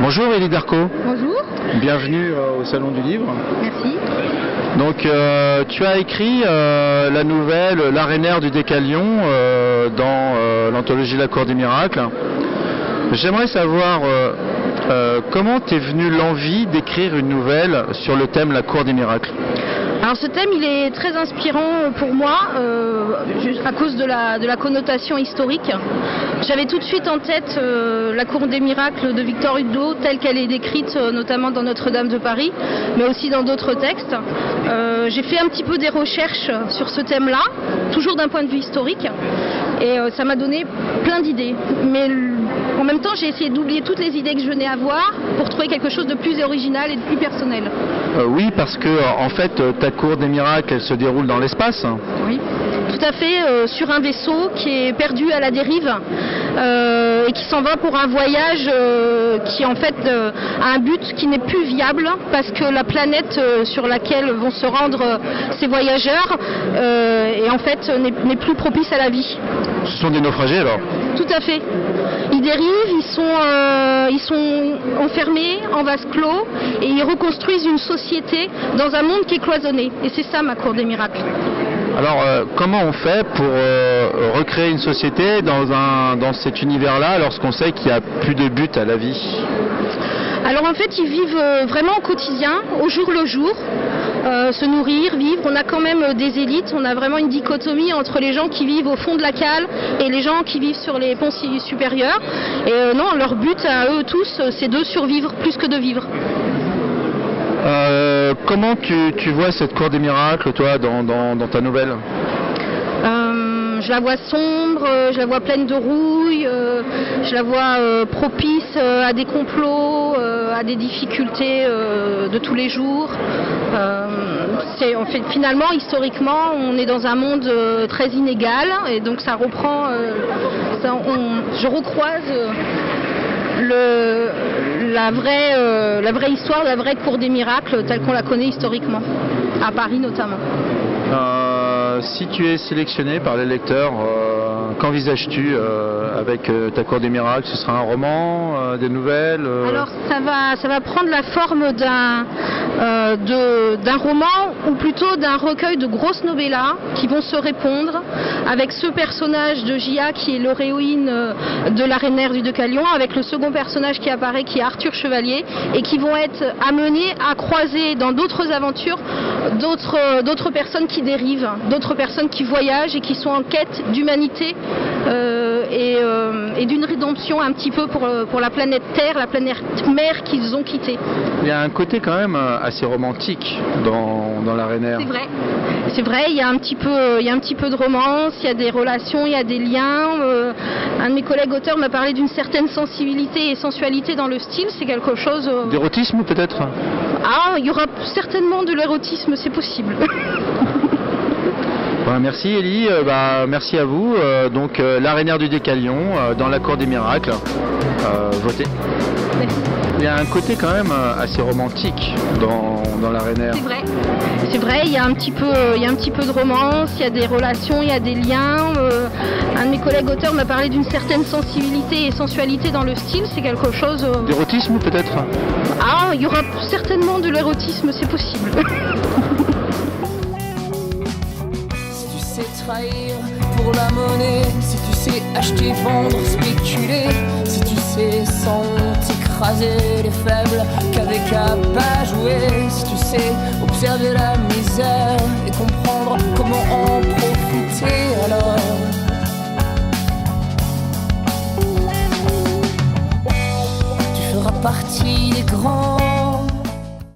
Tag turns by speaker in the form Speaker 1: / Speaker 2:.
Speaker 1: Bonjour Élie Darco.
Speaker 2: Bonjour.
Speaker 1: Bienvenue au Salon du Livre.
Speaker 2: Merci.
Speaker 1: Donc tu as écrit la nouvelle L'Arénaire du Décalion dans l'anthologie La Cour des Miracles. J'aimerais savoir comment t'es venue l'envie d'écrire une nouvelle sur le thème La Cour des Miracles.
Speaker 2: Alors ce thème il est très inspirant pour moi à cause de la connotation historique. J'avais tout de suite en tête la Cour des Miracles de Victor Hugo telle qu'elle est décrite notamment dans Notre-Dame de Paris, mais aussi dans d'autres textes. J'ai fait un petit peu des recherches sur ce thème-là, toujours d'un point de vue historique, et ça m'a donné plein d'idées. Mais en même temps, j'ai essayé d'oublier toutes les idées que je venais avoir pour trouver quelque chose de plus original et de plus personnel.
Speaker 1: Oui, parce que en fait, ta Cour des Miracles, elle se déroule dans l'espace.
Speaker 2: Oui, tout à fait, sur un vaisseau qui est perdu à la dérive et qui s'en va pour un voyage qui en fait a un but qui n'est plus viable parce que la planète sur laquelle vont se rendre ces voyageurs et en fait n'est plus propice à la vie.
Speaker 1: Ce sont des naufragés alors?
Speaker 2: Tout à fait. Ils dérivent, ils sont enfermés en vase clos et ils reconstruisent une société dans un monde qui est cloisonné. Et c'est ça ma Cour des Miracles.
Speaker 1: Alors comment on fait pour recréer une société dans cet univers-là lorsqu'on sait qu'il n'y a plus de but à la vie?
Speaker 2: Alors en fait ils vivent vraiment au quotidien, au jour le jour, se nourrir, vivre. On a quand même des élites, on a vraiment une dichotomie entre les gens qui vivent au fond de la cale et les gens qui vivent sur les ponts supérieurs. Et non, leur but à eux tous c'est de survivre plus que de vivre.
Speaker 1: Comment tu vois cette Cour des Miracles, toi, dans ta nouvelle?
Speaker 2: Je la vois sombre, je la vois pleine de rouille, je la vois propice à des complots, à des difficultés de tous les jours. En fait, finalement, historiquement, on est dans un monde très inégal et donc ça reprend, je recroise la vraie histoire, la vraie Cour des Miracles telle qu'on la connaît historiquement, à Paris notamment.
Speaker 1: Si tu es sélectionné par les lecteurs, qu'envisages-tu avec ta Cour des Miracles? Ce sera un roman, des nouvelles
Speaker 2: Alors ça va prendre la forme d'un roman ou plutôt d'un recueil de grosses novellas qui vont se répondre avec ce personnage de Gia qui est l'héroïne de l'Arénaire du Décalion, avec le second personnage qui apparaît qui est Arthur Chevalier et qui vont être amenés à croiser dans d'autres aventures d'autres personnes qui dérivent, d'autres personnes qui voyagent et qui sont en quête d'humanité et d'une rédemption un petit peu pour la planète Terre, la planète mère qu'ils ont quittée.
Speaker 1: Il y a un côté quand même assez romantique dans l'Arénaire.
Speaker 2: C'est vrai, il y a un petit peu de romance, il y a des relations, il y a des liens. Un de mes collègues auteurs m'a parlé d'une certaine sensibilité et sensualité dans le style, c'est quelque chose...
Speaker 1: D'érotisme peut-être?
Speaker 2: Ah, il y aura certainement de l'érotisme, c'est possible.
Speaker 1: Merci Élie, merci à vous. Donc l'Arénaire du Décalion dans la Cour des Miracles, votez.
Speaker 2: Merci.
Speaker 1: Il y a un côté quand même assez romantique dans l'Arénaire.
Speaker 2: C'est vrai, il y a un petit peu de romance, il y a des relations, il y a des liens. Un de mes collègues auteurs m'a parlé d'une certaine sensibilité et sensualité dans le style, c'est quelque chose...
Speaker 1: D'érotisme peut-être?
Speaker 2: Ah, il y aura certainement de l'érotisme, c'est possible.
Speaker 3: Trahir pour la monnaie, si tu sais acheter, vendre, spéculer, si tu sais sans honte écraser les faibles qu'avec à pas jouer, si tu sais observer la misère et comprendre comment en profiter alors. Tu feras partie des grands